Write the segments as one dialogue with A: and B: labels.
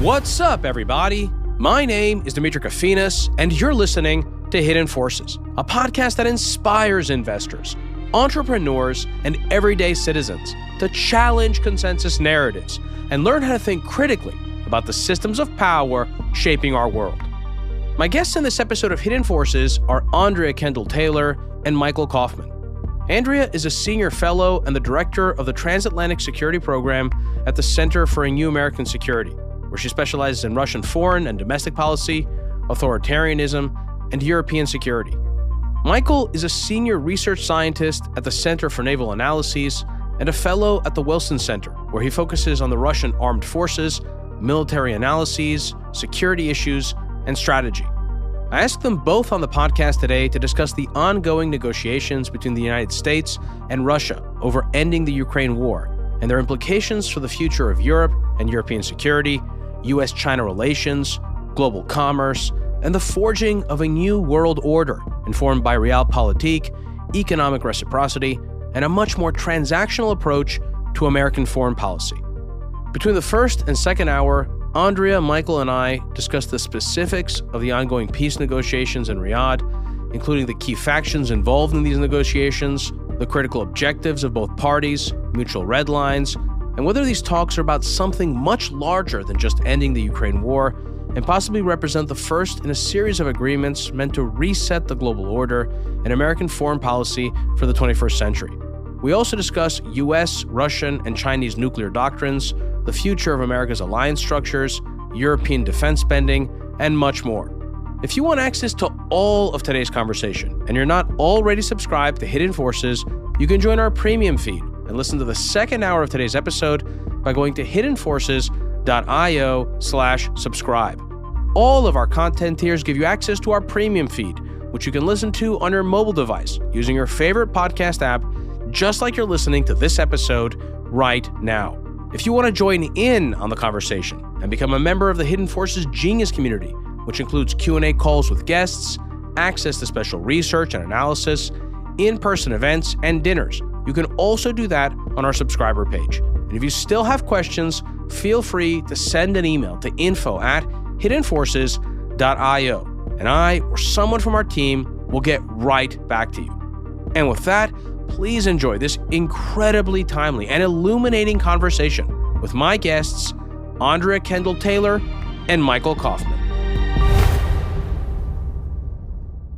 A: What's up, everybody? My name is Demetri Kofinas, and you're listening to Hidden Forces, a podcast that inspires investors, entrepreneurs, and everyday citizens to challenge consensus narratives and learn how to think critically about the systems of power shaping our world. My guests in this episode of Hidden Forces are Andrea Kendall-Taylor and Michael Kofman. Andrea is a senior fellow and the director of the Transatlantic Security Program at the Center for a New American Security, where she specializes in Russian foreign and domestic policy, authoritarianism, and European security. Michael is a senior research scientist at the Center for Naval Analyses and a fellow at the Wilson Center, where he focuses on the Russian armed forces, military analyses, security issues, and strategy. I asked them both on the podcast today to discuss the ongoing negotiations between the United States and Russia over ending the Ukraine war and their implications for the future of Europe and European security, U.S. China relations, global commerce, and the forging of a new world order informed by realpolitik, economic reciprocity, and a much more transactional approach to American foreign policy. Between the first and second hour, Andrea, Michael, and I discussed the specifics of the ongoing peace negotiations in Riyadh, including the key factions involved in these negotiations, the critical objectives of both parties, mutual red lines, and whether these talks are about something much larger than just ending the Ukraine war and possibly represent the first in a series of agreements meant to reset the global order and American foreign policy for the 21st century. We also discuss U.S., Russian, and Chinese nuclear doctrines, the future of America's alliance structures, European defense spending, and much more. If you want access to all of today's conversation and you're not already subscribed to Hidden Forces, you can join our premium feed and listen to the second hour of today's episode by going to hiddenforces.io/subscribe. All of our content tiers give you access to our premium feed, which you can listen to on your mobile device using your favorite podcast app, just like you're listening to this episode right now. If you want to join in on the conversation and become a member of the Hidden Forces Genius community, which includes Q&A calls with guests, access to special research and analysis, in-person events, and dinners, you can also do that on our subscriber page. And if you still have questions, feel free to send an email to info@hiddenforces.io, and I or someone from our team will get right back to you. And with that, please enjoy this incredibly timely and illuminating conversation with my guests, Andrea Kendall-Taylor and Michael Kofman.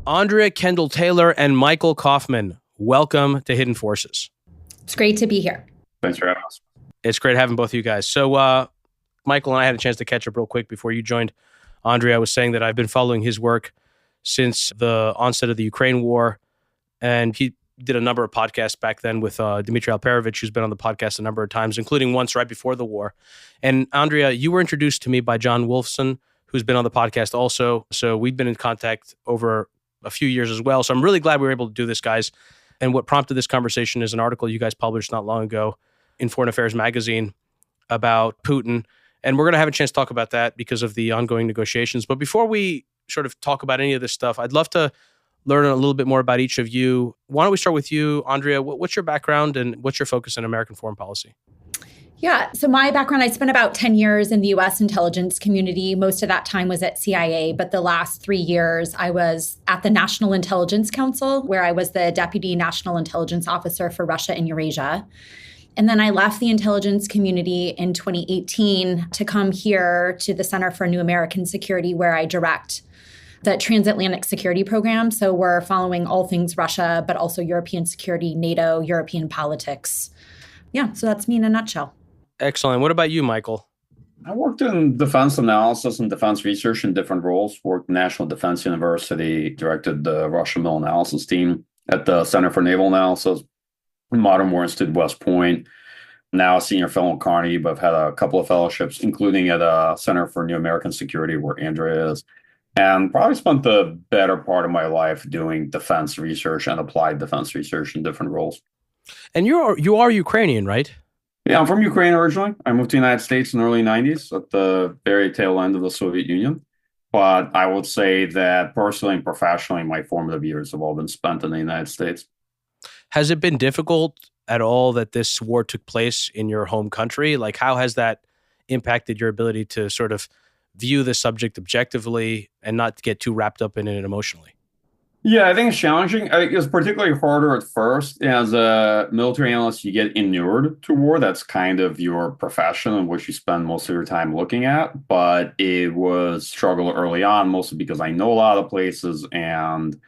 A: Andrea Kendall-Taylor and Michael Kofman, welcome to Hidden Forces.
B: It's great to be here.
C: Thanks for having us.
A: It's great having both of you guys. So Michael and I had a chance to catch up real quick before you joined. Andrea was saying that I've been following his work since the onset of the Ukraine war, and he did a number of podcasts back then with Dmitry Alperovich, who's been on the podcast a number of times, including once right before the war. And Andrea, you were introduced to me by John Wolfson, who's been on the podcast also. So we've been in contact over a few years as well. So I'm really glad we were able to do this, guys. And what prompted this conversation is an article you guys published not long ago in Foreign Affairs magazine about Putin. And we're going to have a chance to talk about that because of the ongoing negotiations. But before we sort of talk about any of this stuff, I'd love to learn a little bit more about each of you. Why don't we start with you, Andrea? What's your background and what's your focus in American foreign policy?
B: Yeah. So my background, I spent about 10 years in the U.S. intelligence community. Most of that time was at CIA, but the last 3 years I was at the National Intelligence Council, where I was the Deputy National Intelligence Officer for Russia and Eurasia. And then I left the intelligence community in 2018 to come here to the Center for New American Security, where I direct the Transatlantic Security Program. So we're following all things Russia, but also European security, NATO, European politics. Yeah, so that's me in a nutshell.
A: Excellent. What about you, Michael?
C: I worked in defense analysis and defense research in different roles. Worked at National Defense University, directed the Russian Mil Analysis team at the Center for Naval Analysis, Modern War Institute, West Point. Now a senior fellow at Carnegie, but I've had a couple of fellowships, including at a Center for New American Security, where Andrea is. And probably spent the better part of my life doing defense research and applied defense research in different roles.
A: And you are Ukrainian, right?
C: Yeah, I'm from Ukraine originally. I moved to the United States in the early 90s at the very tail end of the Soviet Union. But I would say that personally and professionally, my formative years have all been spent in the United States.
A: Has it been difficult at all that this war took place in your home country? Like, how has that impacted your ability to sort of view the subject objectively and not get too wrapped up in it emotionally?
C: Yeah, I think it's challenging. I think it's particularly harder at first. As a military analyst, you get inured to war. That's kind of your profession and what you spend most of your time looking at. But it was struggle early on, mostly because I know a lot of places and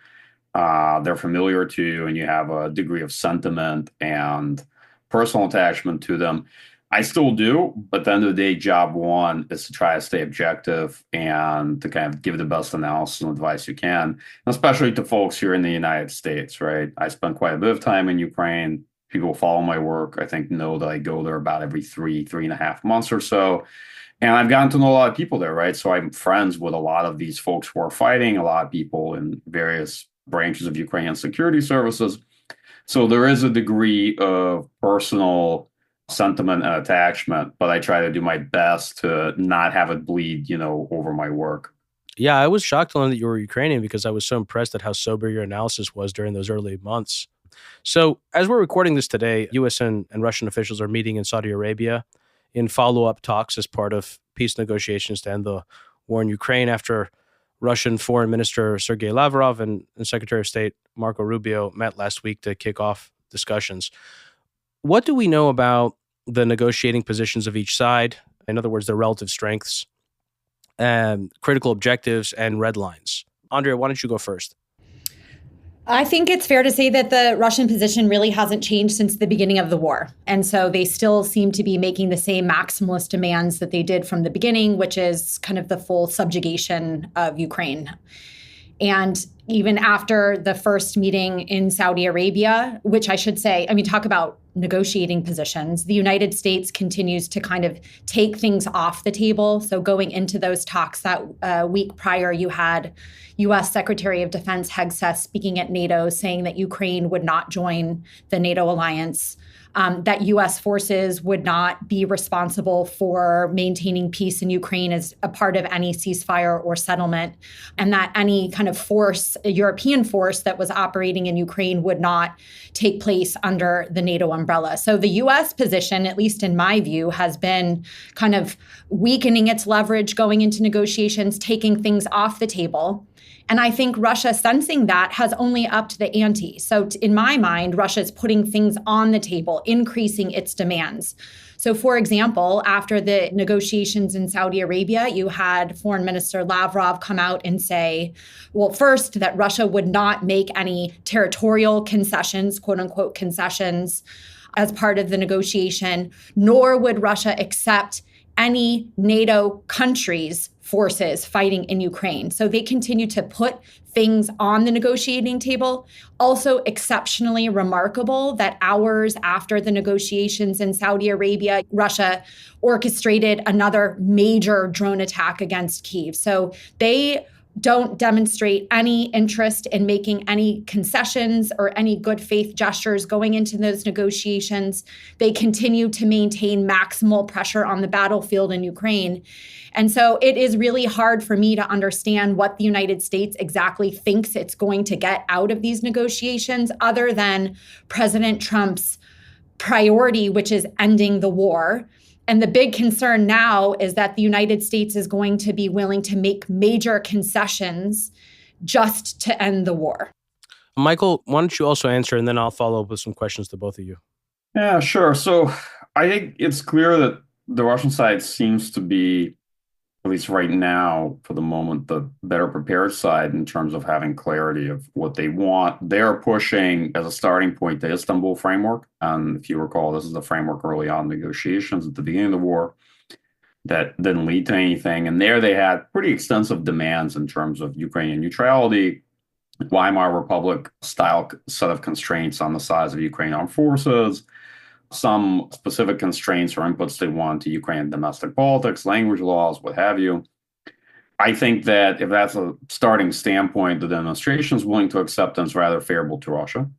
C: they're familiar to you, and you have a degree of sentiment and personal attachment to them. I still do, but at the end of the day, job one is to try to stay objective and to kind of give the best analysis and advice you can, especially to folks here in the United States, right? I spent quite a bit of time in Ukraine. People who follow my work, I think, know that I go there about every 3.5 months or so. And I've gotten to know a lot of people there, right? So I'm friends with a lot of these folks who are fighting, a lot of people in various branches of Ukrainian security services. So there is a degree of personal sentiment and attachment, but I try to do my best to not have it bleed, over my work.
A: Yeah, I was shocked to learn that you were Ukrainian because I was so impressed at how sober your analysis was during those early months. So as we're recording this today, U.S. and Russian officials are meeting in Saudi Arabia in follow-up talks as part of peace negotiations to end the war in Ukraine after Russian Foreign Minister Sergei Lavrov and Secretary of State Marco Rubio met last week to kick off discussions. What do we know about the negotiating positions of each side? In other words, their relative strengths, critical objectives, and red lines. Andrea, why don't you go first?
B: I think it's fair to say that the Russian position really hasn't changed since the beginning of the war. And so they still seem to be making the same maximalist demands that they did from the beginning, which is kind of the full subjugation of Ukraine. And even after the first meeting in Saudi Arabia, which I should say, talk about negotiating positions, the United States continues to kind of take things off the table. So going into those talks that week prior, you had U.S. Secretary of Defense Hegseth speaking at NATO, saying that Ukraine would not join the NATO alliance, that U.S. forces would not be responsible for maintaining peace in Ukraine as a part of any ceasefire or settlement, and that any kind of force, a European force that was operating in Ukraine, would not take place under the NATO umbrella. So the U.S. position, at least in my view, has been kind of weakening its leverage going into negotiations, taking things off the table. And I think Russia, sensing that, has only upped the ante. So in my mind, Russia is putting things on the table, increasing its demands. So, for example, after the negotiations in Saudi Arabia, you had Foreign Minister Lavrov come out and say, well, first, that Russia would not make any territorial concessions, quote unquote concessions, as part of the negotiation, nor would Russia accept any NATO countries' forces fighting in Ukraine. So they continue to put things on the negotiating table. Also exceptionally remarkable that hours after the negotiations in Saudi Arabia, Russia orchestrated another major drone attack against Kyiv. So they don't demonstrate any interest in making any concessions or any good faith gestures going into those negotiations. They continue to maintain maximal pressure on the battlefield in Ukraine. And so it is really hard for me to understand what the United States exactly thinks it's going to get out of these negotiations, other than President Trump's priority, which is ending the war. And the big concern now is that the United States is going to be willing to make major concessions just to end the war.
A: Michael, why don't you also answer, and then I'll follow up with some questions to both of you.
C: Yeah, sure. So I think it's clear that the Russian side seems to be, at least right now, for the moment, the better prepared side in terms of having clarity of what they want. They're pushing, as a starting point, the Istanbul framework. And if you recall, this is the framework early on negotiations at the beginning of the war that didn't lead to anything. And there they had pretty extensive demands in terms of Ukrainian neutrality, Weimar Republic style set of constraints on the size of Ukrainian armed forces, some specific constraints or inputs they want to Ukrainian domestic politics, language laws, what have you. I think that if that's a starting standpoint, the demonstration is willing to accept and is rather favorable to Russia.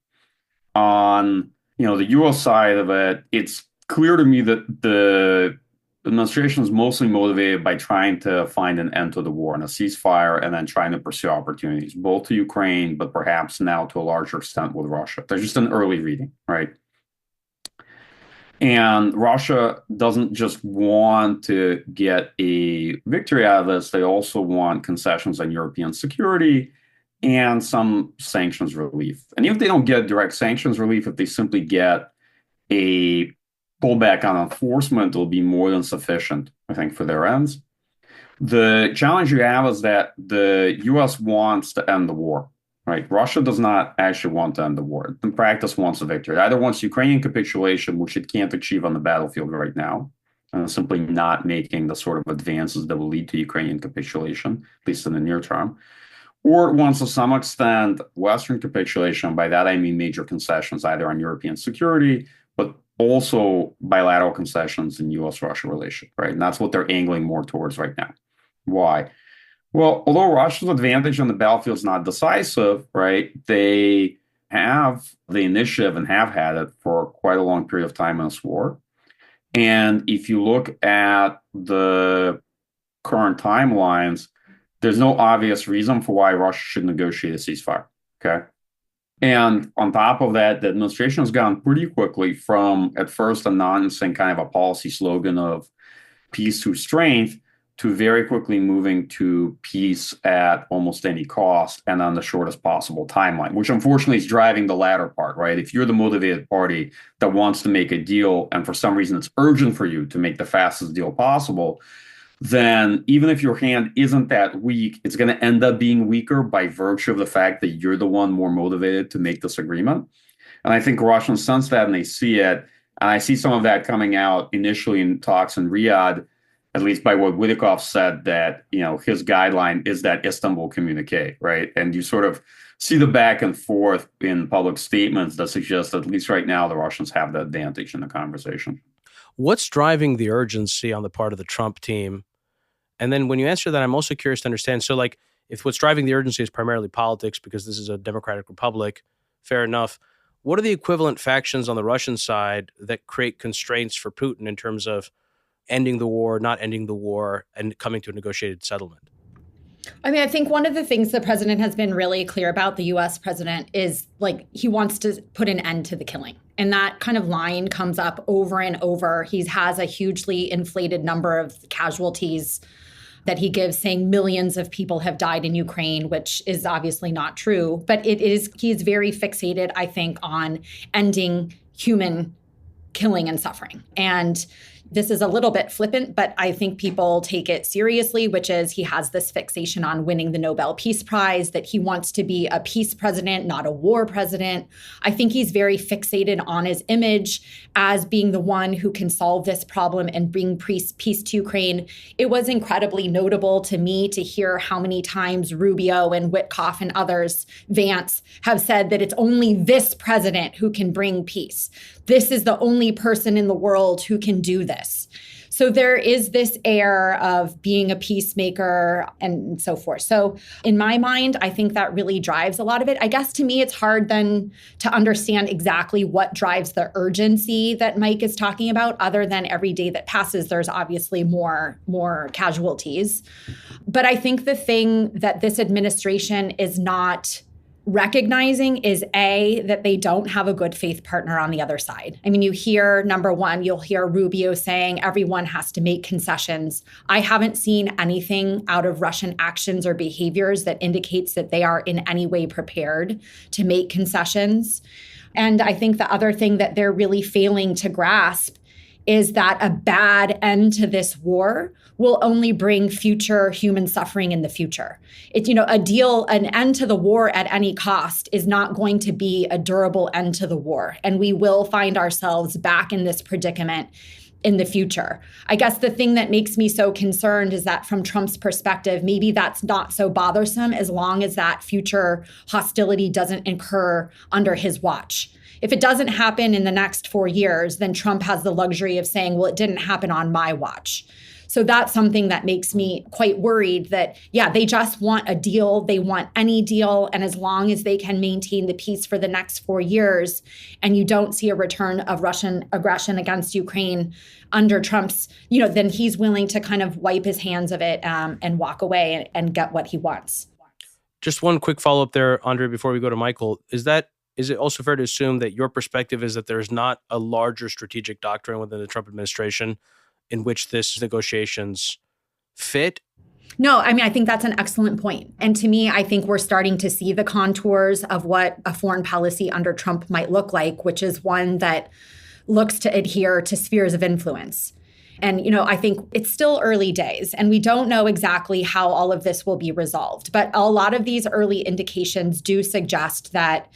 C: On the U.S. side of it, it's clear to me that the administration is mostly motivated by trying to find an end to the war and a ceasefire, and then trying to pursue opportunities, both to Ukraine, but perhaps now to a larger extent with Russia. There's just an early reading, right? And Russia doesn't just want to get a victory out of this. They also want concessions on European security and some sanctions relief. And if they don't get direct sanctions relief, if they simply get a pullback on enforcement, will be more than sufficient, I think, for their ends. The challenge you have is that the U.S. wants to end the war, right? Russia does not actually want to end the war. In practice, wants a victory. It either wants Ukrainian capitulation, which it can't achieve on the battlefield right now, and simply not making the sort of advances that will lead to Ukrainian capitulation, at least in the near term, or it wants to some extent Western capitulation. By that, I mean major concessions, either on European security, but also bilateral concessions in U.S.-Russia relations, right? And that's what they're angling more towards right now. Why? Well, although Russia's advantage on the battlefield is not decisive, right, they have the initiative and have had it for quite a long period of time in this war. And if you look at the current timelines, there's no obvious reason for why Russia should negotiate a ceasefire, okay? And on top of that, the administration has gone pretty quickly from, at first, announcing kind of a policy slogan of peace through strength to very quickly moving to peace at almost any cost and on the shortest possible timeline, which unfortunately is driving the latter part, right? If you're the motivated party that wants to make a deal and for some reason it's urgent for you to make the fastest deal possible, then even if your hand isn't that weak, it's going to end up being weaker by virtue of the fact that you're the one more motivated to make this agreement. And I think Russians sense that and they see it. And I see some of that coming out initially in talks in Riyadh, at least by what Witikoff said, that, you know, his guideline is that Istanbul communique, right? And you sort of see the back and forth in public statements that suggest that at least right now the Russians have the advantage in the conversation.
A: What's driving the urgency on the part of the Trump team? And then when you answer that, I'm also curious to understand, so like if what's driving the urgency is primarily politics because this is a democratic republic, fair enough. What are the equivalent factions on the Russian side that create constraints for Putin in terms of ending the war, not ending the war, and coming to a negotiated settlement?
B: I mean, I think one of the things the president has been really clear about, the U.S. president, is like he wants to put an end to the killing. And that kind of line comes up over and over. He has a hugely inflated number of casualties that he gives, saying millions of people have died in Ukraine, which is obviously not true. But he is very fixated, I think, on ending human killing and suffering. And this is a little bit flippant, but I think people take it seriously, which is he has this fixation on winning the Nobel Peace Prize, that he wants to be a peace president, not a war president. I think he's very fixated on his image as being the one who can solve this problem and bring peace to Ukraine. It was incredibly notable to me to hear how many times Rubio and Witkoff and others, Vance, have said that it's only this president who can bring peace. This is the only person in the world who can do this. So there is this air of being a peacemaker and so forth. So in my mind, I think that really drives a lot of it. I guess to me, it's hard then to understand exactly what drives the urgency that Mike is talking about, other than every day that passes, there's obviously more casualties. But I think the thing that this administration is not recognizing is that they don't have a good faith partner on the other side. I mean, you hear, number one, you'll hear Rubio saying everyone has to make concessions. I haven't seen anything out of Russian actions or behaviors that indicates that they are in any way prepared to make concessions. And I think the other thing that they're really failing to grasp is that a bad end to this war will only bring future human suffering in the future. It's, an end to the war at any cost is not going to be a durable end to the war. And we will find ourselves back in this predicament in the future. I guess the thing that makes me so concerned is that from Trump's perspective, maybe that's not so bothersome as long as that future hostility doesn't incur under his watch. If it doesn't happen in the next 4 years, then Trump has the luxury of saying, well, it didn't happen on my watch. So that's something that makes me quite worried that, they just want a deal. They want any deal. And as long as they can maintain the peace for the next 4 years, and you don't see a return of Russian aggression against Ukraine under Trump's, then he's willing to kind of wipe his hands of it and walk away and get what he wants.
A: Just one quick follow-up there, Andrea, before we go to Michael. Is that is it also fair to assume that your perspective is that there's not a larger strategic doctrine within the Trump administration in which this negotiations fit?
B: No, I mean, I think that's an excellent point. And to me, I think we're starting to see the contours of what a foreign policy under Trump might look like, which is one that looks to adhere to spheres of influence. And, I think it's still early days and we don't know exactly how all of this will be resolved. But a lot of these early indications do suggest that,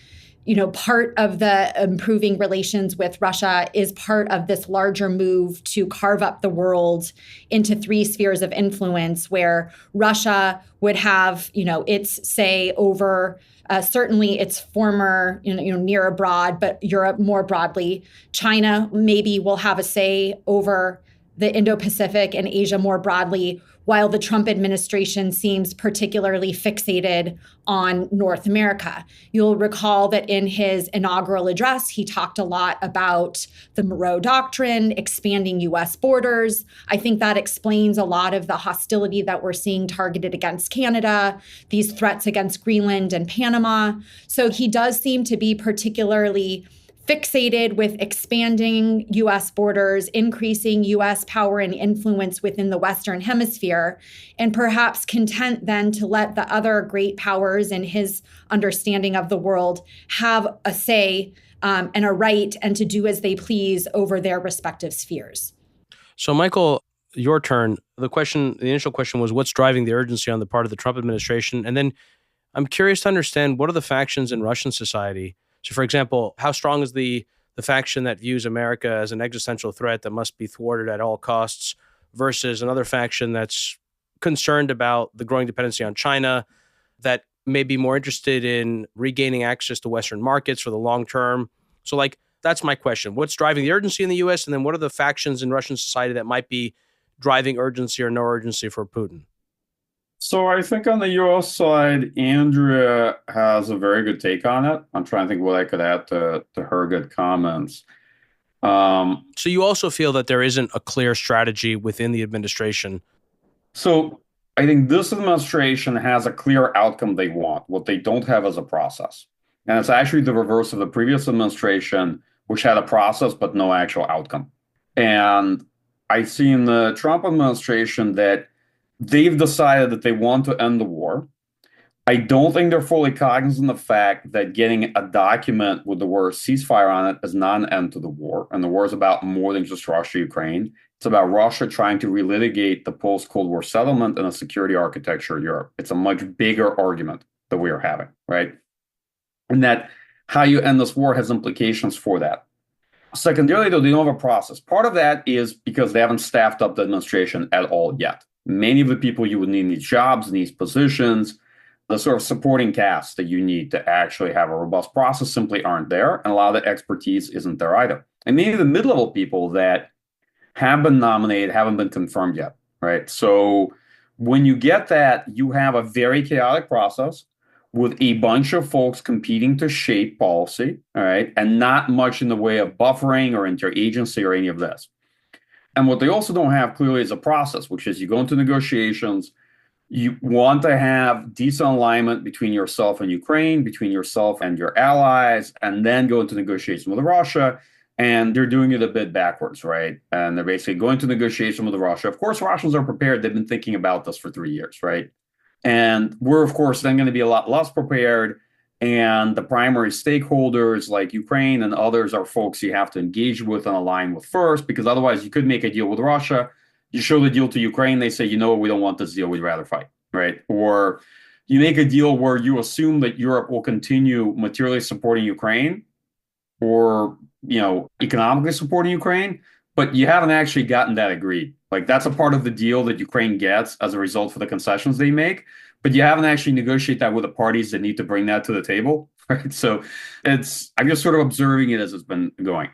B: part of the improving relations with Russia is part of this larger move to carve up the world into three spheres of influence where Russia would have, its say over certainly its former, near abroad, but Europe more broadly. China maybe will have a say over the Indo-Pacific and Asia more broadly, while the Trump administration seems particularly fixated on North America. You'll recall that in his inaugural address, he talked a lot about the Monroe Doctrine, expanding U.S. borders. I think that explains a lot of the hostility that we're seeing targeted against Canada, these threats against Greenland and Panama. So he does seem to be particularly fixated with expanding U.S. borders, increasing U.S. power and influence within the Western Hemisphere, and perhaps content then to let the other great powers in his understanding of the world have a say and a right and to do as they please over their respective spheres.
A: So, Michael, your turn. The initial question was, what's driving the urgency on the part of the Trump administration? And then I'm curious to understand, what are the factions in Russian society? So, for example, how strong is the faction that views America as an existential threat that must be thwarted at all costs versus another faction that's concerned about the growing dependency on China, that may be more interested in regaining access to Western markets for the long term? So, that's my question. What's driving the urgency in the U.S.? And then what are the factions in Russian society that might be driving urgency or no urgency for Putin?
C: So I think on the U.S. side, Andrea has a very good take on it. I'm trying to think what I could add to her good comments.
A: So you also feel that there isn't a clear strategy within the administration?
C: So I think this administration has a clear outcome they want. What they don't have is a process. And it's actually the reverse of the previous administration, which had a process but no actual outcome. And I see in the Trump administration that they've decided that they want to end the war. I don't think they're fully cognizant of the fact that getting a document with the word ceasefire on it is not an end to the war. And the war is about more than just Russia, Ukraine. It's about Russia trying to relitigate the post-Cold War settlement and a security architecture of Europe. It's a much bigger argument that we are having, right? And that how you end this war has implications for that. Secondarily, though, they don't have a process. Part of that is because they haven't staffed up the administration at all yet. Many of the people you would need in these jobs, in these positions, the sort of supporting cast that you need to actually have a robust process simply aren't there. And a lot of the expertise isn't there either. And many of the mid-level people that have been nominated haven't been confirmed yet, right? So when you get that, you have a very chaotic process with a bunch of folks competing to shape policy, all right, and not much in the way of buffering or interagency or any of this. And what they also don't have clearly is a process, which is you go into negotiations, you want to have decent alignment between yourself and Ukraine, between yourself and your allies, and then go into negotiation with Russia. And they're doing it a bit backwards, right? And they're basically going to negotiation with Russia. Of course, Russians are prepared. They've been thinking about this for 3 years, right? And we're, of course, then going to be a lot less prepared. And the primary stakeholders like Ukraine and others are folks you have to engage with and align with first, because otherwise you could make a deal with Russia. You show the deal to Ukraine, they say, we don't want this deal, we'd rather fight, right? Or you make a deal where you assume that Europe will continue materially supporting Ukraine or, economically supporting Ukraine, but you haven't actually gotten that agreed. Like that's a part of the deal that Ukraine gets as a result for the concessions they make. But you haven't actually negotiated that with the parties that need to bring that to the table, right? So I'm just sort of observing it as it's been going.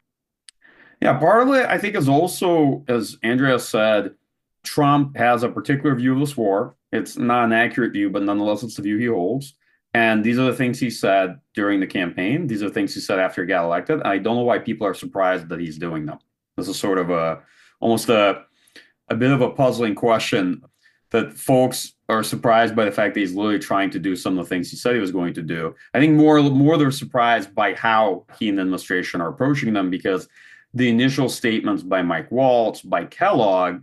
C: Yeah, part of it, I think, is also, as Andrea said, Trump has a particular view of this war. It's not an accurate view, but nonetheless, it's the view he holds. And these are the things he said during the campaign. These are the things he said after he got elected. And I don't know why people are surprised that he's doing them. This is sort of almost a bit of a puzzling question. that folks are surprised by the fact that he's literally trying to do some of the things he said he was going to do. I think more they're surprised by how he and the administration are approaching them, because the initial statements by Mike Waltz, by Kellogg,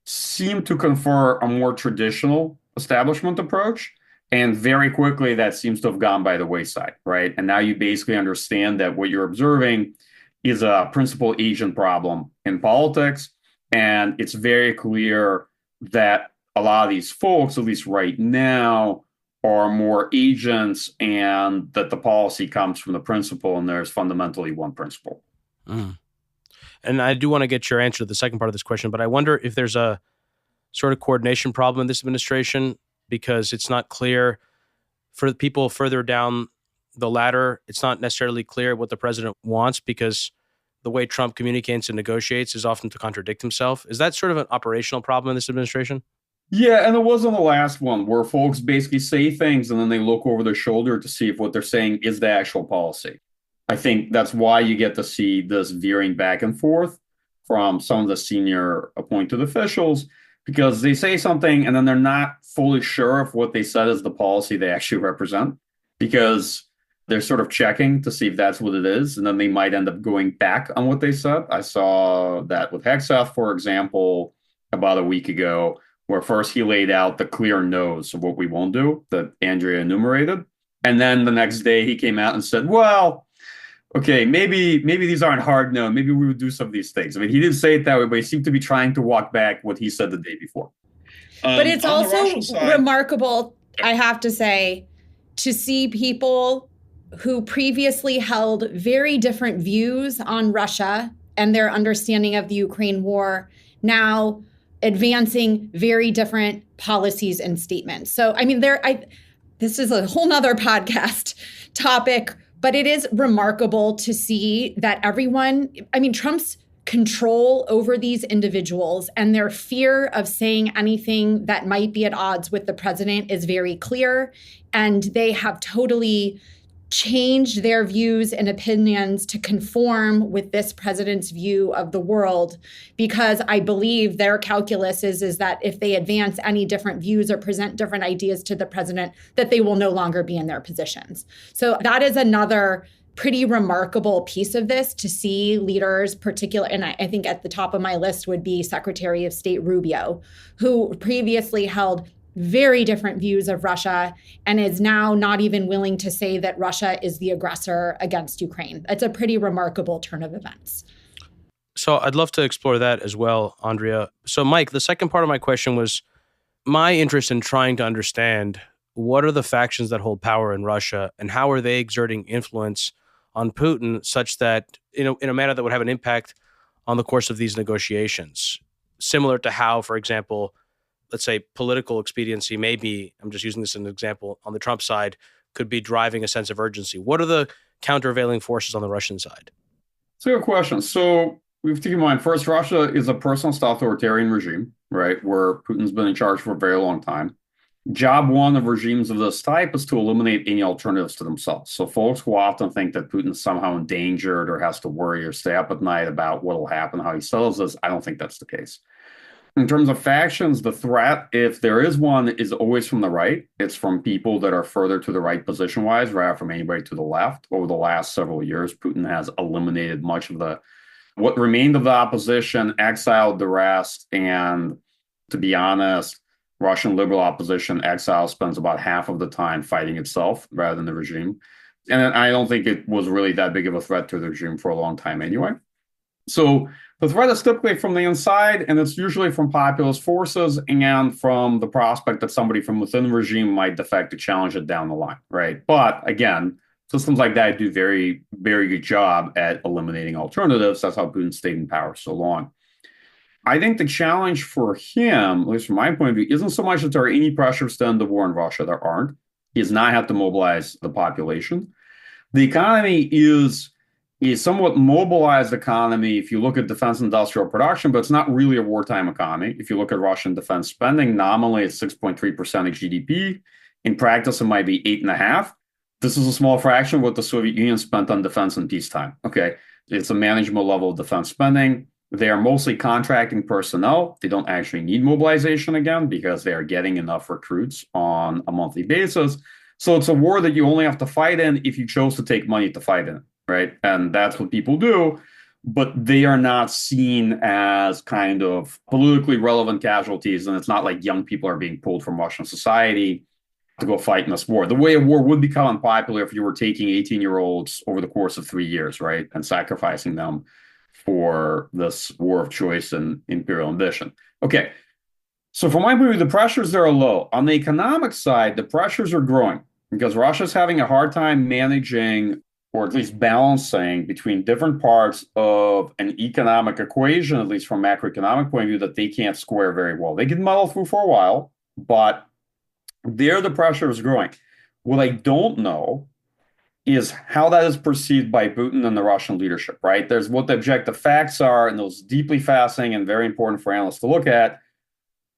C: seem to confer a more traditional establishment approach. And very quickly, that seems to have gone by the wayside, right? And now you basically understand that what you're observing is a principal agent problem in politics. And it's very clear that a lot of these folks, at least right now, are more agents, and that the policy comes from the principal, and there's fundamentally one principle.
A: Mm. And I do want to get your answer to the second part of this question, but I wonder if there's a sort of coordination problem in this administration, because it's not clear for the people further down the ladder. It's not necessarily clear what the president wants, because the way Trump communicates and negotiates is often to contradict himself. Is that sort of an operational problem in this administration?
C: Yeah, and it was on the last one where folks basically say things and then they look over their shoulder to see if what they're saying is the actual policy. I think that's why you get to see this veering back and forth from some of the senior appointed officials, because they say something and then they're not fully sure if what they said is the policy they actually represent, because they're sort of checking to see if that's what it is, and then they might end up going back on what they said. I saw that with Hegseth, for example, about a week ago, where first he laid out the clear no's of what we won't do that Andrea enumerated. And then the next day he came out and said, well, okay, maybe these aren't hard no. Maybe we would do some of these things. I mean, he didn't say it that way, but he seemed to be trying to walk back what he said the day before.
B: But it's also remarkable, I have to say, to see people who previously held very different views on Russia and their understanding of the Ukraine war now advancing very different policies and statements. So, I mean, this is a whole nother podcast topic, but it is remarkable to see that everyone, I mean, Trump's control over these individuals and their fear of saying anything that might be at odds with the president is very clear. And they have totally changed their views and opinions to conform with this president's view of the world, because I believe their calculus is that if they advance any different views or present different ideas to the president, that they will no longer be in their positions. So that is another pretty remarkable piece of this, to see leaders, and I think at the top of my list would be Secretary of State Rubio, who previously held very different views of Russia and is now not even willing to say that Russia is the aggressor against Ukraine. It's a pretty remarkable turn of events.
A: So I'd love to explore that as well, Andrea. So Mike, the second part of my question was my interest in trying to understand what are the factions that hold power in Russia and how are they exerting influence on Putin such that, in a manner that would have an impact on the course of these negotiations, similar to how, for example, let's say political expediency may be, I'm just using this as an example, on the Trump side, could be driving a sense of urgency. What are the countervailing forces on the Russian side?
C: It's a good question. So we have to keep in mind, first, Russia is a personalist authoritarian regime, right, where Putin's been in charge for a very long time. Job one of regimes of this type is to eliminate any alternatives to themselves. So folks who often think that Putin's somehow endangered or has to worry or stay up at night about what will happen, how he settles this, I don't think that's the case. In terms of factions, the threat, if there is one, is always from the right. It's from people that are further to the right position-wise, rather from anybody to the left. Over the last several years, Putin has eliminated much of what remained of the opposition, exiled the rest, and to be honest, Russian liberal opposition exile spends about half of the time fighting itself rather than the regime. And I don't think it was really that big of a threat to the regime for a long time anyway. So the threat is typically from the inside, and it's usually from populist forces and from the prospect that somebody from within the regime might defect to challenge it down the line, right? But again, systems like that do very, very good job at eliminating alternatives. That's how Putin stayed in power so long. I think the challenge for him, at least from my point of view, isn't so much that there are any pressures to end the war in Russia. There aren't. He does not have to mobilize the population. The economy is a somewhat mobilized economy if you look at defense industrial production, but it's not really a wartime economy. If you look at Russian defense spending, nominally it's 6.3% of GDP. In practice, it might be 8.5%. This is a small fraction of what the Soviet Union spent on defense in peacetime. Okay, it's a manageable level of defense spending. They are mostly contracting personnel. They don't actually need mobilization again because they are getting enough recruits on a monthly basis. So it's a war that you only have to fight in if you chose to take money to fight in, right? And that's what people do. But they are not seen as kind of politically relevant casualties. And it's not like young people are being pulled from Russian society to go fight in this war. The way a war would become unpopular if you were taking 18-year-olds over the course of 3 years, right? And sacrificing them for this war of choice and imperial ambition. Okay, so from my point of view, the pressures there are low. On the economic side, the pressures are growing because Russia's having a hard time managing or at least balancing between different parts of an economic equation, at least from macroeconomic point of view, that they can't square very well. They can muddle through for a while, but there the pressure is growing. What I don't know is how that is perceived by Putin and the Russian leadership, right? There's what the objective facts are, and those deeply fascinating and very important for analysts to look at.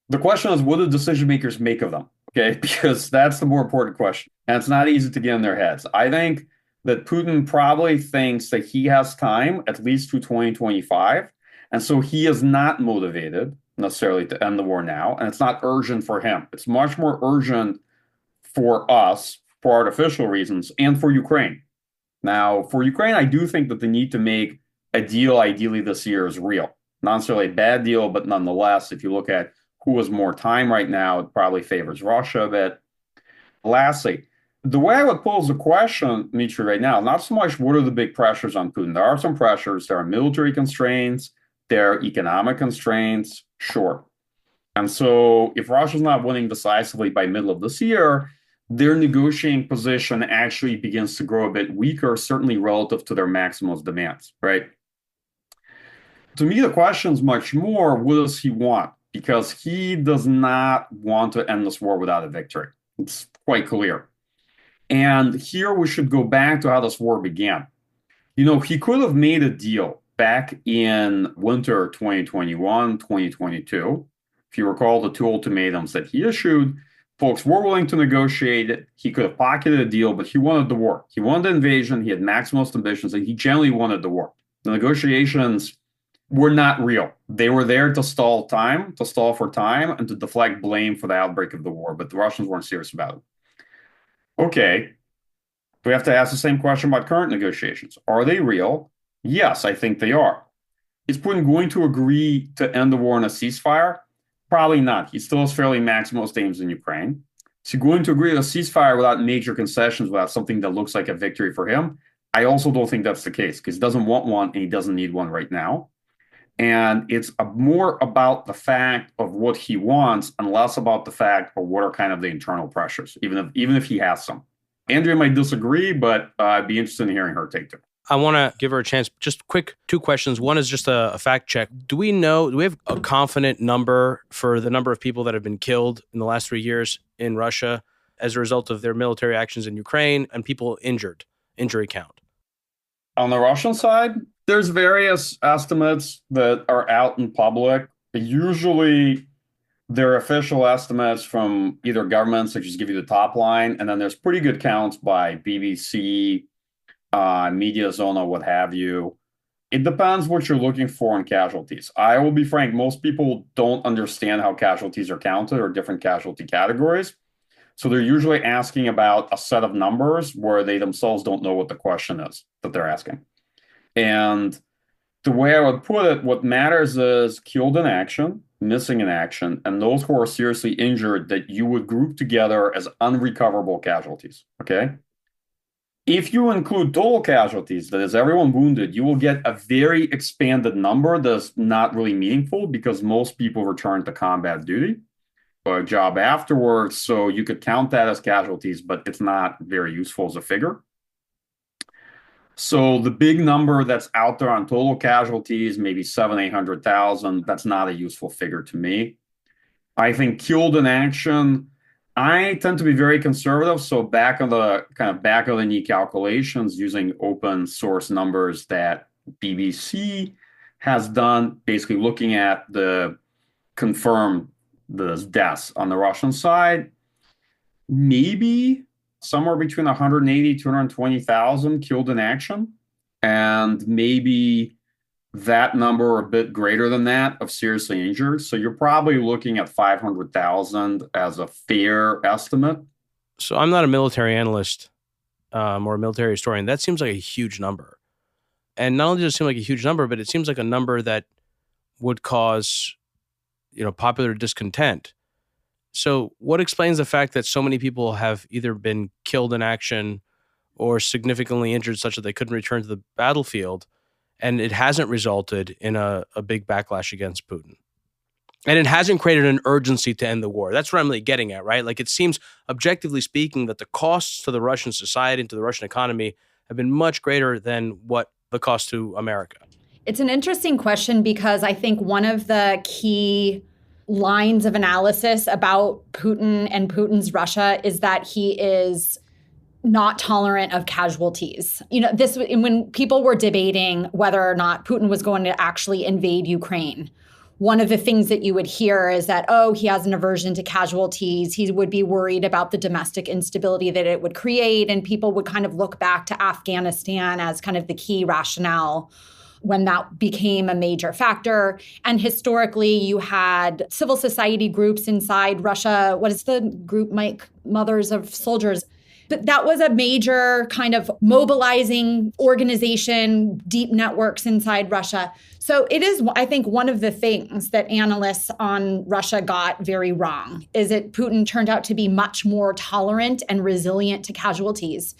C: The question is, what do decision makers make of them? Okay, because that's the more important question. And it's not easy to get in their heads. I think that Putin probably thinks that he has time, at least through 2025. And so he is not motivated necessarily to end the war now. And it's not urgent for him. It's much more urgent for us, for artificial reasons, and for Ukraine. Now, for Ukraine, I do think that the need to make a deal ideally this year is real. Not necessarily a bad deal, but nonetheless, if you look at who has more time right now, it probably favors Russia a bit. Lastly, the way I would pose the question, Demetri, right now, not so much what are the big pressures on Putin. There are some pressures. There are military constraints. There are economic constraints. Sure. And so if Russia's not winning decisively by middle of this year, their negotiating position actually begins to grow a bit weaker, certainly relative to their maximalist demands, right? To me, the question is much more, what does he want? Because he does not want to end this war without a victory. It's quite clear. And here we should go back to how this war began. You know, he could have made a deal back in winter 2021, 2022. If you recall the two ultimatums that he issued, folks were willing to negotiate it. He could have pocketed a deal, but he wanted the war. He wanted the invasion. He had maximalist ambitions, and he generally wanted the war. The negotiations were not real. They were there to stall time, to stall for time, and to deflect blame for the outbreak of the war, but the Russians weren't serious about it. Okay, we have to ask the same question about current negotiations. Are they real? Yes, I think they are. Is Putin going to agree to end the war in a ceasefire? Probably not. He still has fairly maximalist aims in Ukraine. Is he going to agree to a ceasefire without major concessions, without something that looks like a victory for him? I also don't think that's the case because he doesn't want one and he doesn't need one right now. And it's more about the fact of what he wants and less about the fact of what are kind of the internal pressures, even if he has some. Andrea might disagree, but I'd be interested in hearing her take too.
A: I want to give her a chance. Just quick, two questions. One is just a fact check. Do we have a confident number for the number of people that have been killed in the last 3 years in Russia as a result of their military actions in Ukraine and people injury count?
C: On the Russian side, there's various estimates that are out in public. Usually they're official estimates from either governments that just give you the top line, and then there's pretty good counts by BBC, Media Zona, what have you. It depends what you're looking for in casualties. I will be frank, most people don't understand how casualties are counted or different casualty categories. So they're usually asking about a set of numbers where they themselves don't know what the question is that they're asking. And the way I would put it, what matters is killed in action, missing in action, and those who are seriously injured that you would group together as unrecoverable casualties, okay? If you include total casualties, that is everyone wounded, you will get a very expanded number that's not really meaningful because most people return to combat duty or a job afterwards. So you could count that as casualties, but it's not very useful as a figure. So the big number that's out there on total casualties, maybe 800,000, that's not a useful figure to me. I think killed in action, I tend to be very conservative. So back of the knee calculations using open source numbers that BBC has done, basically looking at the confirmed deaths on the Russian side, maybe somewhere between 180, 220,000 killed in action, and maybe that number a bit greater than that of seriously injured. So you're probably looking at 500,000 as a fair estimate.
A: So I'm not a military analyst or a military historian. That seems like a huge number. And not only does it seem like a huge number, but it seems like a number that would cause, popular discontent. So what explains the fact that so many people have either been killed in action or significantly injured such that they couldn't return to the battlefield, and it hasn't resulted in a big backlash against Putin? And it hasn't created an urgency to end the war. That's what I'm really getting at, right? Like, it seems, objectively speaking, that the costs to the Russian society and to the Russian economy have been much greater than what the cost to America.
B: It's an interesting question because I think one of the key lines of analysis about Putin and Putin's Russia is that he is not tolerant of casualties. This when people were debating whether or not Putin was going to actually invade Ukraine, one of the things that you would hear is that, he has an aversion to casualties. He would be worried about the domestic instability that it would create. And people would kind of look back to Afghanistan as kind of the key rationale when that became a major factor. And historically, you had civil society groups inside Russia. What is the group, Mike? Mothers of Soldiers. But that was a major kind of mobilizing organization, deep networks inside Russia. So it is, I think, one of the things that analysts on Russia got very wrong is that Putin turned out to be much more tolerant and resilient to casualties.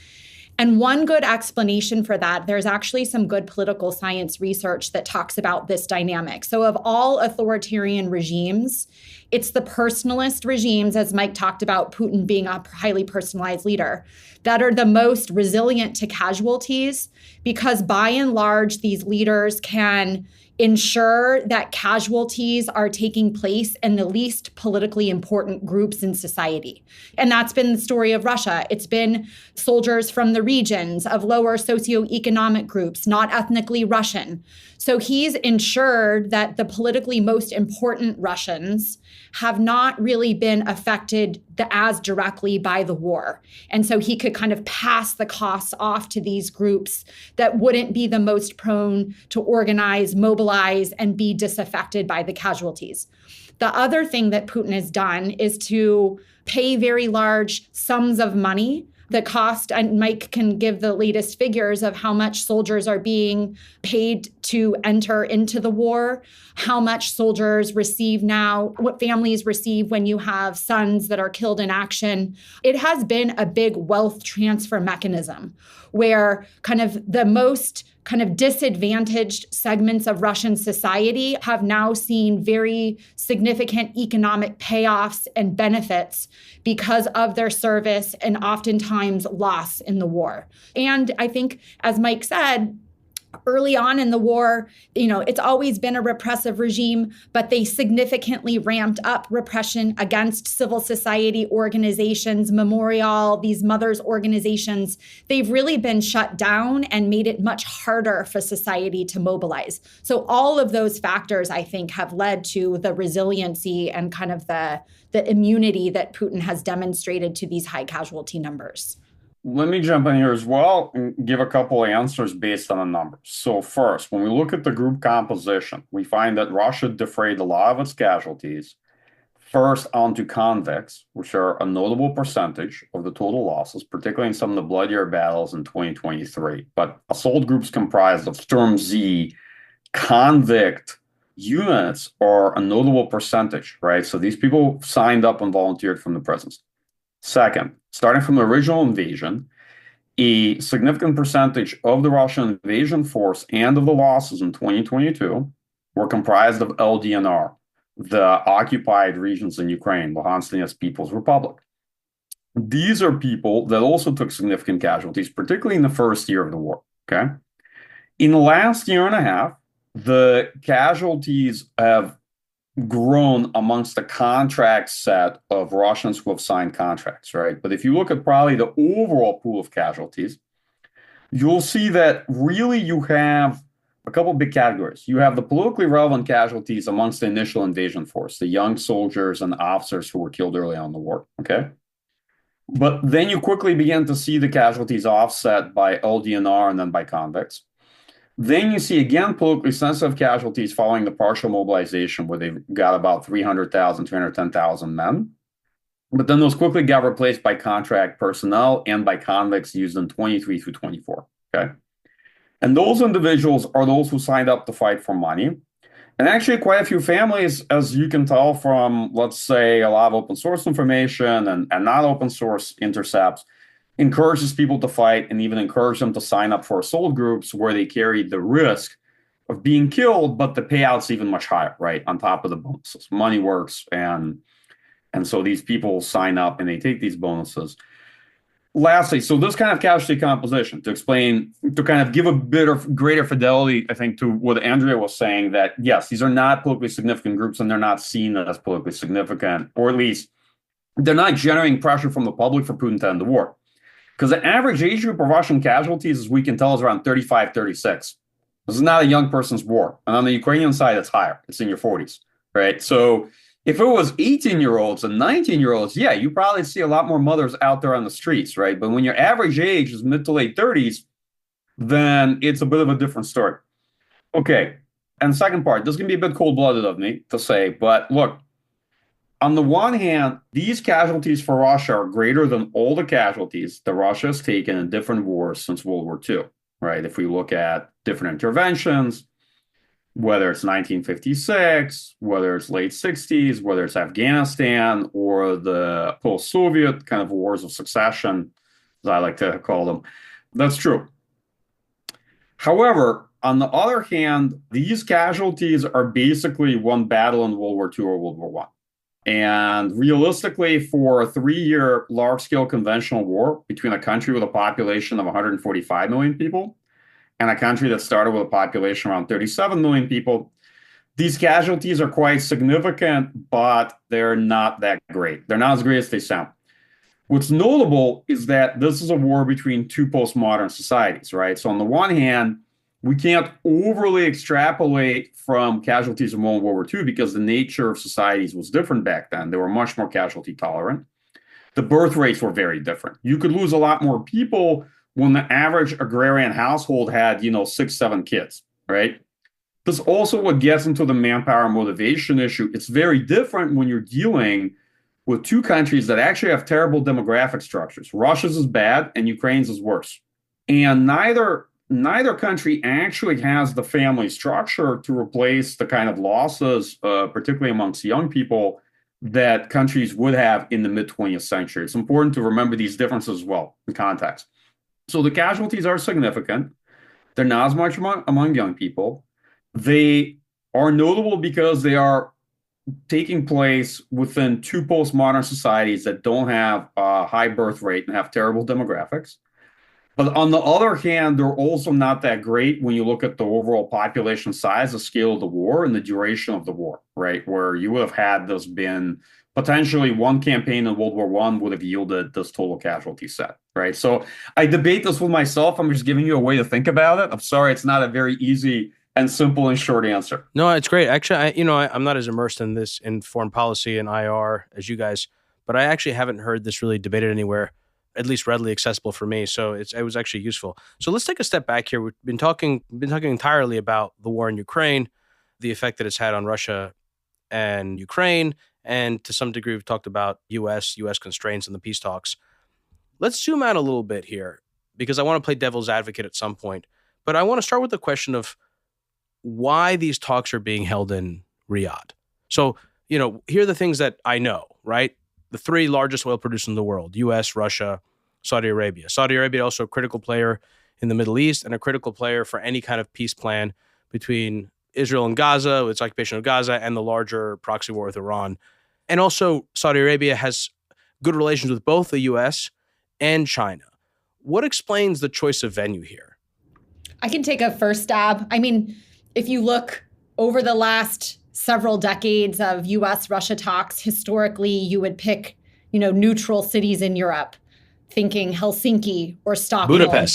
B: And one good explanation for that, there's actually some good political science research that talks about this dynamic. So of all authoritarian regimes, it's the personalist regimes, as Mike talked about, Putin being a highly personalized leader, that are the most resilient to casualties, because by and large, these leaders can ensure that casualties are taking place in the least politically important groups in society. And that's been the story of Russia. It's been soldiers from the regions of lower socioeconomic groups, not ethnically Russian. So he's ensured that the politically most important Russians have not really been affected as directly by the war. And so he could kind of pass the costs off to these groups that wouldn't be the most prone to organize, mobilize, and be disaffected by the casualties. The other thing that Putin has done is to pay very large sums of money. The cost, and Mike can give the latest figures of how much soldiers are being paid to enter into the war, how much soldiers receive now, what families receive when you have sons that are killed in action. It has been a big wealth transfer mechanism where kind of the most kind of disadvantaged segments of Russian society have now seen very significant economic payoffs and benefits because of their service and oftentimes loss in the war. And I think, as Mike said, early on in the war, it's always been a repressive regime, but they significantly ramped up repression against civil society organizations, Memorial, these mothers organizations. They've really been shut down and made it much harder for society to mobilize. So all of those factors, I think, have led to the resiliency and kind of the immunity that Putin has demonstrated to these high casualty numbers.
C: Let me jump in here as well and give a couple of answers based on the numbers. So first, when we look at the group composition, we find that Russia defrayed a lot of its casualties first onto convicts, which are a notable percentage of the total losses, particularly in some of the bloodier battles in 2023. But assault groups comprised of Storm Z, convict units are a notable percentage, right? So these people signed up and volunteered from the prisons. Second, starting from the original invasion, a significant percentage of the Russian invasion force and of the losses in 2022 were comprised of LDNR, the occupied regions in Ukraine, Luhansk Donetsk People's Republic. These are people that also took significant casualties, particularly in the first year of the war, okay? In the last year and a half, the casualties have grown amongst the contract set of Russians who have signed contracts, right? But if you look at probably the overall pool of casualties, you'll see that really you have a couple of big categories. You have the politically relevant casualties amongst the initial invasion force, the young soldiers and officers who were killed early on in the war, okay? But then you quickly begin to see the casualties offset by LDNR and then by convicts. Then you see, again, politically sensitive casualties following the partial mobilization, where they've got about 300,000, 310,000 men. But then those quickly got replaced by contract personnel and by convicts used in 23 through 24. Okay. And those individuals are those who signed up to fight for money. And actually, quite a few families, as you can tell from, let's say, a lot of open source information and not open source intercepts, encourages people to fight and even encourage them to sign up for assault groups where they carry the risk of being killed, but the payout's even much higher, right? On top of the bonuses. Money works, and so these people sign up and they take these bonuses. Lastly, so this kind of casualty composition to kind of give a bit of greater fidelity, I think, to what Andrea was saying, that yes, these are not politically significant groups and they're not seen as politically significant, or at least they're not generating pressure from the public for Putin to end the war. Because the average age group of Russian casualties, as we can tell, is around 35, 36. This is not a young person's war. And on the Ukrainian side, it's higher. It's in your 40s, right? So if it was 18-year-olds and 19-year-olds, yeah, you probably see a lot more mothers out there on the streets, right? But when your average age is mid to late 30s, then it's a bit of a different story. Okay, and second part, this is going to be a bit cold-blooded of me to say, but look, on the one hand, these casualties for Russia are greater than all the casualties that Russia has taken in different wars since World War II, right? If we look at different interventions, whether it's 1956, whether it's late 60s, whether it's Afghanistan or the post-Soviet kind of wars of succession, as I like to call them, that's true. However, on the other hand, these casualties are basically one battle in World War II or World War I. And realistically, for a 3-year large-scale conventional war between a country with a population of 145 million people and a country that started with a population around 37 million people, these casualties are quite significant, but they're not that great. They're not as great as they sound. What's notable is that this is a war between two postmodern societies, right? So on the one hand, we can't overly extrapolate from casualties in World War II because the nature of societies was different back then. They were much more casualty tolerant. The birth rates were very different. You could lose a lot more people when the average agrarian household had, 6, 7 kids, right? This is also what gets into the manpower motivation issue. It's very different when you're dealing with two countries that actually have terrible demographic structures. Russia's is bad and Ukraine's is worse. And neither country actually has the family structure to replace the kind of losses, particularly amongst young people, that countries would have in the mid-20th century. It's important to remember these differences as well in context. So the casualties are significant. They're not as much among young people. They are notable because they are taking place within two postmodern societies that don't have a high birth rate and have terrible demographics. But on the other hand, they're also not that great when you look at the overall population size, the scale of the war, and the duration of the war, right? Where you would have had this been potentially one campaign in World War I would have yielded this total casualty set, right? So I debate this with myself. I'm just giving you a way to think about it. I'm sorry, it's not a very easy and simple and short answer.
A: No, it's great. Actually, I'm not as immersed in this in foreign policy and IR as you guys, but I actually haven't heard this really debated anywhere, at least readily accessible for me. So it was actually useful. So let's take a step back here. We've been talking entirely about the war in Ukraine, the effect that it's had on Russia and Ukraine, and to some degree, we've talked about U.S. constraints in the peace talks. Let's zoom out a little bit here because I want to play devil's advocate at some point. But I want to start with the question of why these talks are being held in Riyadh. So, here are the things that I know, right? The 3 largest oil producers in the world, U.S., Russia, Saudi Arabia. Saudi Arabia also a critical player in the Middle East and a critical player for any kind of peace plan between Israel and Gaza, its occupation of Gaza, and the larger proxy war with Iran. And also, Saudi Arabia has good relations with both the U.S. and China. What explains the choice of venue here?
B: I can take a first stab. I mean, if you look over the last several decades of U.S.-Russia talks, historically, you would pick, neutral cities in Europe, thinking Helsinki or Stockholm.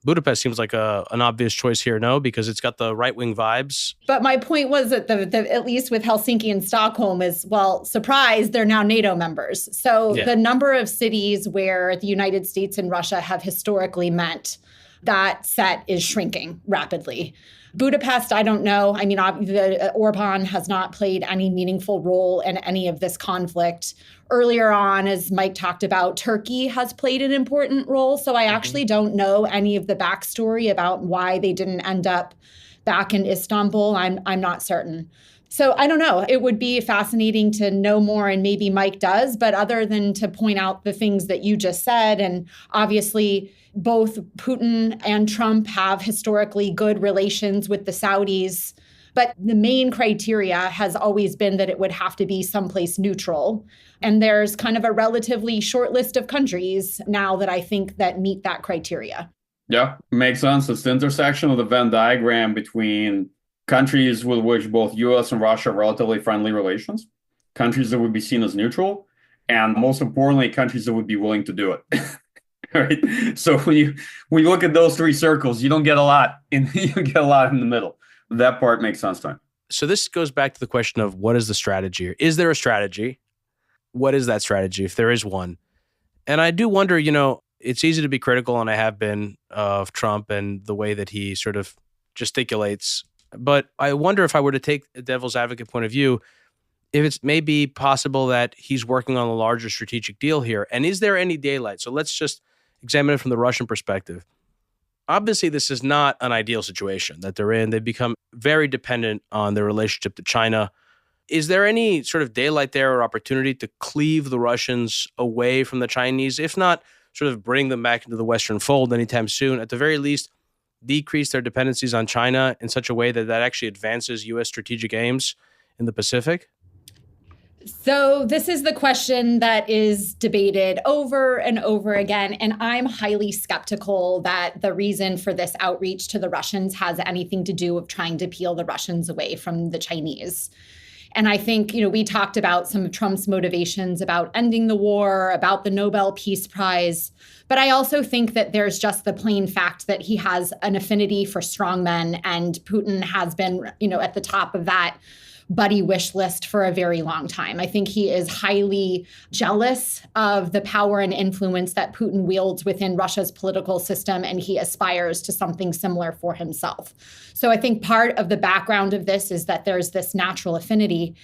A: Budapest seems like an obvious choice here, no? Because it's got the right-wing vibes.
B: But my point was that at least with Helsinki and Stockholm is, well, surprise, they're now NATO members. So The number of cities where the United States and Russia have historically met that set is shrinking rapidly. Budapest, I don't know. I mean, Orban has not played any meaningful role in any of this conflict. Earlier on, as Mike talked about, Turkey has played an important role. So I actually don't know any of the backstory about why they didn't end up back in Istanbul. I'm not certain. So I don't know. It would be fascinating to know more, and maybe Mike does. But other than to point out the things that you just said, and obviously both Putin and Trump have historically good relations with the Saudis. But the main criteria has always been that it would have to be someplace neutral. And there's kind of a relatively short list of countries now that I think that meet that criteria.
C: Yeah, makes sense. It's the intersection of the Venn diagram between countries with which both U.S. and Russia have relatively friendly relations, countries that would be seen as neutral, and most importantly, countries that would be willing to do it. Right? So when you look at those three circles, you get a lot in the middle. That part makes sense to me.
A: So this goes back to the question of what is the strategy? Is there a strategy? What is that strategy, if there is one? And I do wonder, it's easy to be critical, and I have been, of Trump and the way that he sort of gesticulates. But I wonder, if I were to take a devil's advocate point of view, if it's maybe possible that he's working on a larger strategic deal here. And is there any daylight? So let's just examine it from the Russian perspective. Obviously, this is not an ideal situation that they're in. They've become very dependent on their relationship to China. Is there any sort of daylight there or opportunity to cleave the Russians away from the Chinese, if not sort of bring them back into the Western fold anytime soon? At the very least, decrease their dependencies on China in such a way that actually advances U.S. strategic aims in the Pacific?
B: So this is the question that is debated over and over again. And I'm highly skeptical that the reason for this outreach to the Russians has anything to do with trying to peel the Russians away from the Chinese. And I think, we talked about some of Trump's motivations about ending the war, about the Nobel Peace Prize. But I also think that there's just the plain fact that he has an affinity for strongmen, and Putin has been, at the top of that buddy wish list for a very long time. I think he is highly jealous of the power and influence that Putin wields within Russia's political system, and he aspires to something similar for himself. So I think part of the background of this is that there's this natural affinity.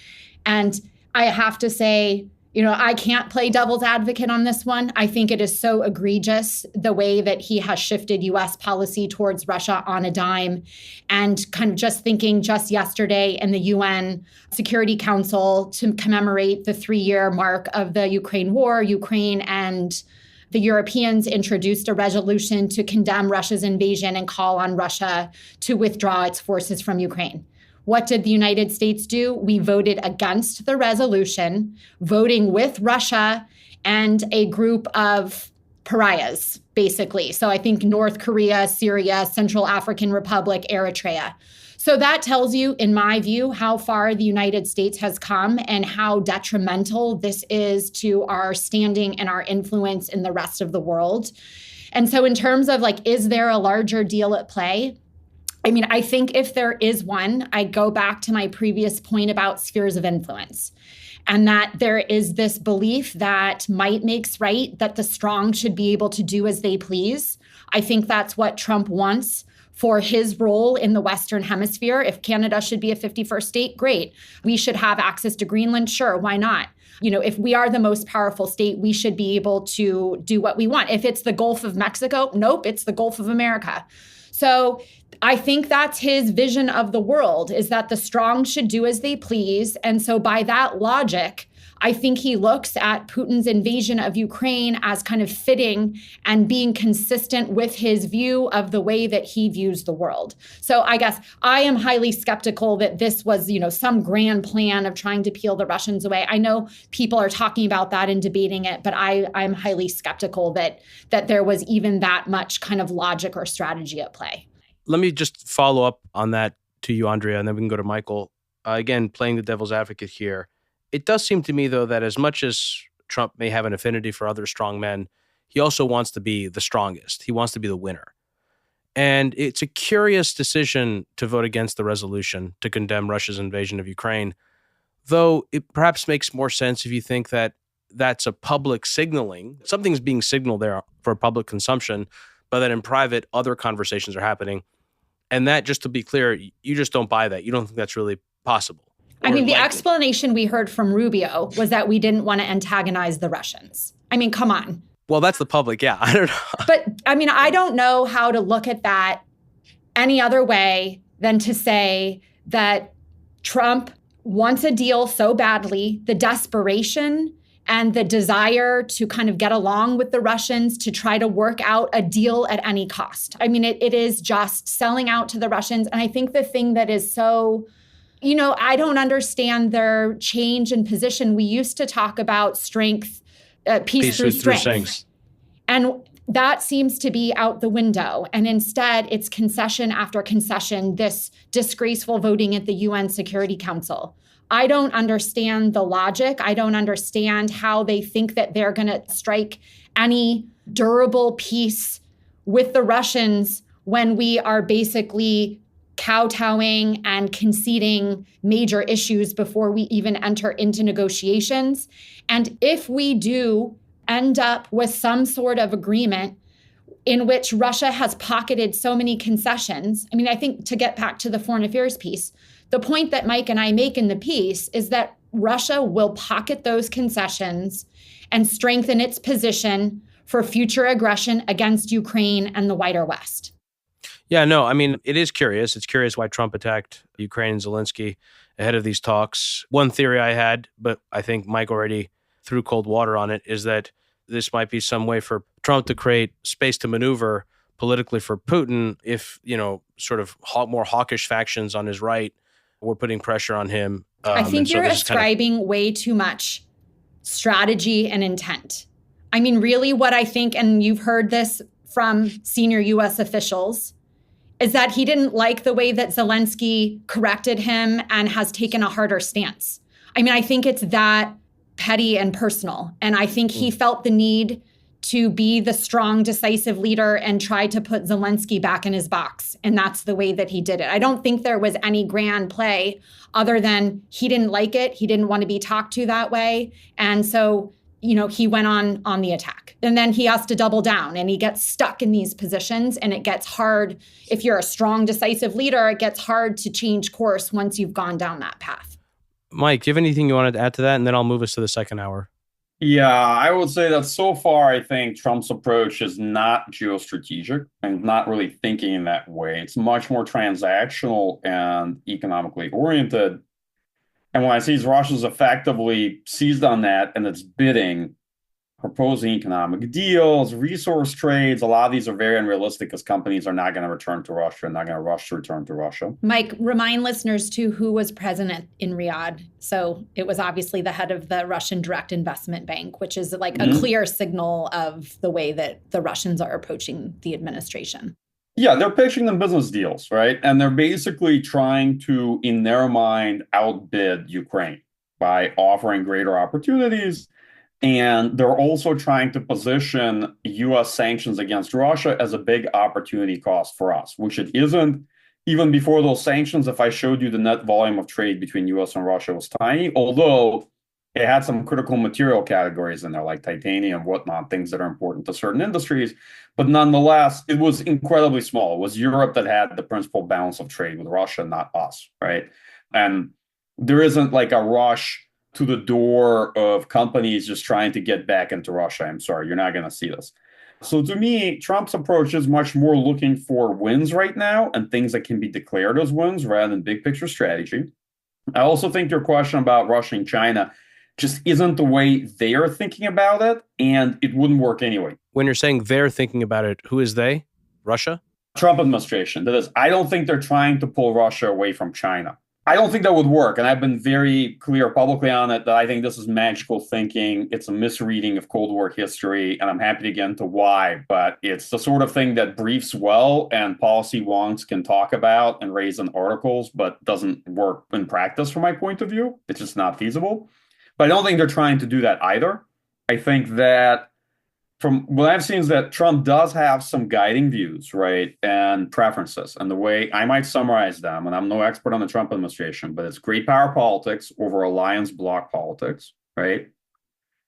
B: And I have to say, I can't play devil's advocate on this one. I think it is so egregious the way that he has shifted U.S. policy towards Russia on a dime. And kind of just thinking just yesterday in the UN Security Council to commemorate the 3-year mark of the Ukraine war, Ukraine and the Europeans introduced a resolution to condemn Russia's invasion and call on Russia to withdraw its forces from Ukraine. What did the United States do? We voted against the resolution, voting with Russia and a group of pariahs, basically. So I think North Korea, Syria, Central African Republic, Eritrea. So that tells you, in my view, how far the United States has come and how detrimental this is to our standing and our influence in the rest of the world. And so in terms of is there a larger deal at play? I mean, I think if there is one, I go back to my previous point about spheres of influence, and that there is this belief that might makes right, that the strong should be able to do as they please. I think that's what Trump wants for his role in the Western Hemisphere. If Canada should be a 51st state, great. We should have access to Greenland, sure, why not? If we are the most powerful state, we should be able to do what we want. If it's the Gulf of Mexico, nope, it's the Gulf of America. So I think that's his vision of the world, is that the strong should do as they please. And so by that logic, I think he looks at Putin's invasion of Ukraine as kind of fitting and being consistent with his view of the way that he views the world. So I guess I am highly skeptical that this was, some grand plan of trying to peel the Russians away. I know people are talking about that and debating it, but I'm highly skeptical that there was even that much kind of logic or strategy at play.
A: Let me just follow up on that to you, Andrea, and then we can go to Michael. Again, playing the devil's advocate here. It does seem to me, though, that as much as Trump may have an affinity for other strong men, he also wants to be the strongest. He wants to be the winner. And it's a curious decision to vote against the resolution to condemn Russia's invasion of Ukraine, though it perhaps makes more sense if you think that that's a public signaling. Something's being signaled there for public consumption, but that in private, other conversations are happening. And that, just to be clear, you just don't buy that. You don't think that's really possible.
B: I mean, the
A: likely.
B: explanation we heard from Rubio was that we didn't want to antagonize the Russians. I mean, come on.
A: Well, that's the public. Yeah, I don't know.
B: But I mean, I don't know how to look at that any other way than to say that Trump wants a deal so badly, the desperation and the desire to kind of get along with the Russians to try to work out a deal at any cost. I mean, it is just selling out to the Russians. And I think the thing that is so, I don't understand their change in position. We used to talk about strength, peace through strength. And that seems to be out the window. And instead, it's concession after concession, this disgraceful voting at the UN Security Council. I don't understand the logic. I don't understand how they think that they're going to strike any durable peace with the Russians when we are basically kowtowing and conceding major issues before we even enter into negotiations. And if we do end up with some sort of agreement in which Russia has pocketed so many concessions, I mean, I think to get back to the foreign affairs piece, the point that Mike and I make in the piece is that Russia will pocket those concessions and strengthen its position for future aggression against Ukraine and the wider West.
A: Yeah, no, I mean, it is curious. It's curious why Trump attacked Ukraine and Zelensky ahead of these talks. One theory I had, but I think Mike already threw cold water on it, is that this might be some way for Trump to create space to maneuver politically for Putin if, sort of more hawkish factions on his right were putting pressure on him.
B: I think you're ascribing way too much strategy and intent. I mean, really what I think, and you've heard this from senior U.S. officials, is that he didn't like the way that Zelensky corrected him and has taken a harder stance. I mean, I think it's that petty and personal. And I think he felt the need to be the strong, decisive leader and try to put Zelensky back in his box. And that's the way that he did it. I don't think there was any grand play other than he didn't like it. He didn't want to be talked to that way. And so, he went on the attack. And then he has to double down and he gets stuck in these positions. And it gets hard. If you're a strong, decisive leader, it gets hard to change course once you've gone down that path.
A: Mike, do you have anything you wanted to add to that? And then I'll move us to the second hour.
C: Yeah, I would say that so far, I think Trump's approach is not geostrategic and not really thinking in that way. It's much more transactional and economically oriented. And when I see Russia's effectively seized on that and it's bidding, proposing economic deals, resource trades, a lot of these are very unrealistic because companies are not going to return to Russia and not going to rush to return to Russia.
B: Mike, remind listeners too who was present in Riyadh. So it was obviously the head of the Russian Direct Investment Bank, which is like a clear signal of the way that the Russians are approaching the administration.
C: Yeah, they're pitching them business deals, right? And they're basically trying to, in their mind, outbid Ukraine by offering greater opportunities. And they're also trying to position U.S. sanctions against Russia as a big opportunity cost for us, which it isn't. Even before those sanctions, if I showed you the net volume of trade between U.S. and Russia was tiny, although it had some critical material categories in there, like titanium, whatnot, things that are important to certain industries. But nonetheless, it was incredibly small. It was Europe that had the principal balance of trade with Russia, not us, right? And there isn't like a rush to the door of companies just trying to get back into Russia. I'm sorry, you're not going to see this. So to me, Trump's approach is much more looking for wins right now and things that can be declared as wins rather than big picture strategy. I also think your question about Russia and China just isn't the way they are thinking about it, and it wouldn't work anyway.
A: When you're saying they're thinking about it, who is they? Russia?
C: Trump administration. That is, I don't think they're trying to pull Russia away from China. I don't think that would work. And I've been very clear publicly on it that I think this is magical thinking. It's a misreading of Cold War history, and I'm happy to get into why. But it's the sort of thing that briefs well and policy wonks can talk about and raise in articles, but doesn't work in practice from my point of view. It's just not feasible. But I don't think they're trying to do that either. I think that from what I've seen is that Trump does have some guiding views, right, and preferences. And the way I might summarize them, and I'm no expert on the Trump administration, but it's great power politics over alliance bloc politics, right?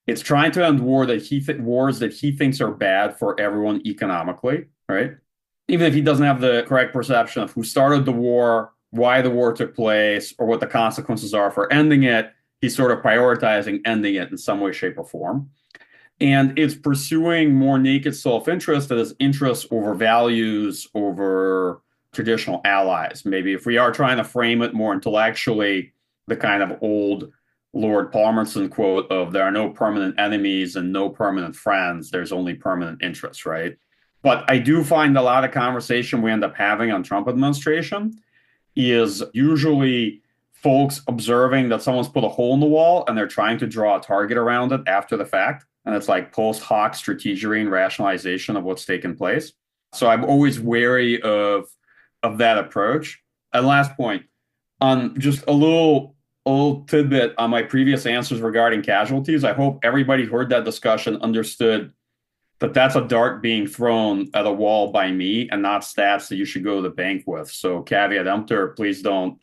C: It's trying to end wars that he thinks are bad for everyone economically, right? Even if he doesn't have the correct perception of who started the war, why the war took place, or what the consequences are for ending it, he's sort of prioritizing ending it in some way, shape, or form. And it's pursuing more naked self-interest that is interest over values, over traditional allies. Maybe if we are trying to frame it more intellectually, the kind of old Lord Palmerston quote of there are no permanent enemies and no permanent friends, there's only permanent interests, right? But I do find a lot of conversation we end up having on Trump administration is usually folks observing that someone's put a hole in the wall and they're trying to draw a target around it after the fact. And it's like post hoc strategery and rationalization of what's taken place. So I'm always wary of that approach. And last point, on just a little tidbit on my previous answers regarding casualties, I hope everybody who heard that discussion understood that that's a dart being thrown at a wall by me and not stats that you should go to the bank with. So caveat emptor, please don't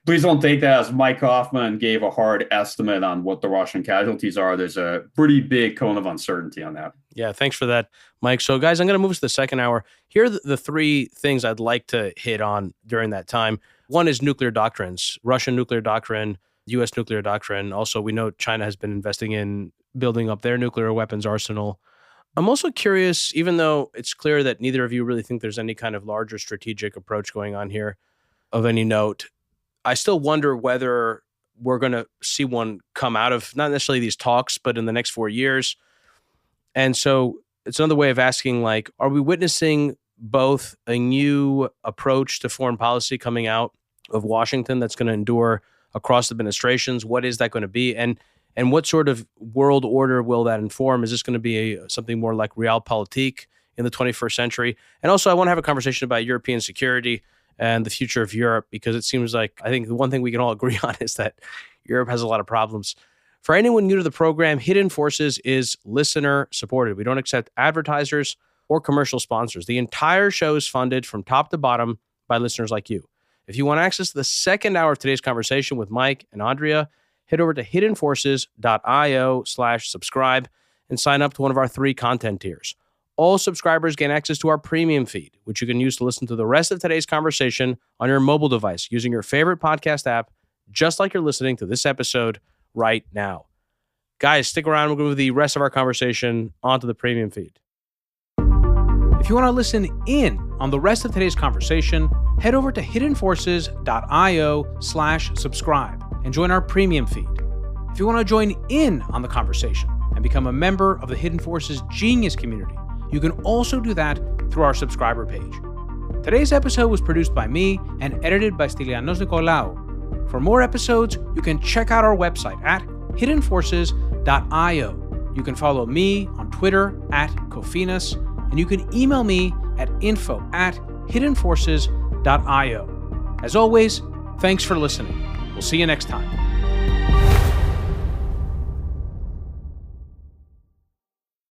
C: take that as Mike Kofman gave a hard estimate on what the Russian casualties are. There's a pretty big cone of uncertainty on that.
A: Yeah, thanks for that, Mike. So guys, I'm going to move to the second hour. Here are the three things I'd like to hit on during that time. One is nuclear doctrines, Russian nuclear doctrine, U.S. nuclear doctrine. Also, we know China has been investing in building up their nuclear weapons arsenal. I'm also curious, even though it's clear that neither of you really think there's any kind of larger strategic approach going on here of any note, I still wonder whether we're going to see one come out of not necessarily these talks, but in the next 4 years. And so it's another way of asking, like, are we witnessing both a new approach to foreign policy coming out of Washington that's going to endure across administrations? What is that going to be? And what sort of world order will that inform? Is this going to be something more like realpolitik in the 21st century? And also, I want to have a conversation about European security and the future of Europe, because it seems like, I think the one thing we can all agree on is that Europe has a lot of problems. For anyone new to the program, Hidden Forces is listener supported. We don't accept advertisers or commercial sponsors. The entire show is funded from top to bottom by listeners like you. If you want access to the second hour of today's conversation with Mike and Andrea, head over to hiddenforces.io/subscribe and sign up to one of our 3 content tiers. All subscribers gain access to our premium feed, which you can use to listen to the rest of today's conversation on your mobile device using your favorite podcast app, just like you're listening to this episode right now. Guys, stick around. We'll go with the rest of our conversation onto the premium feed. If you want to listen in on the rest of today's conversation, head over to hiddenforces.io/subscribe and join our premium feed. If you want to join in on the conversation and become a member of the Hidden Forces Genius community, you can also do that through our subscriber page. Today's episode was produced by me and edited by Stylianos Nicolaou. For more episodes, you can check out our website at hiddenforces.io. You can follow me on Twitter at Kofinas, and you can email me at info@hiddenforces.io. As always, thanks for listening. We'll see you next time.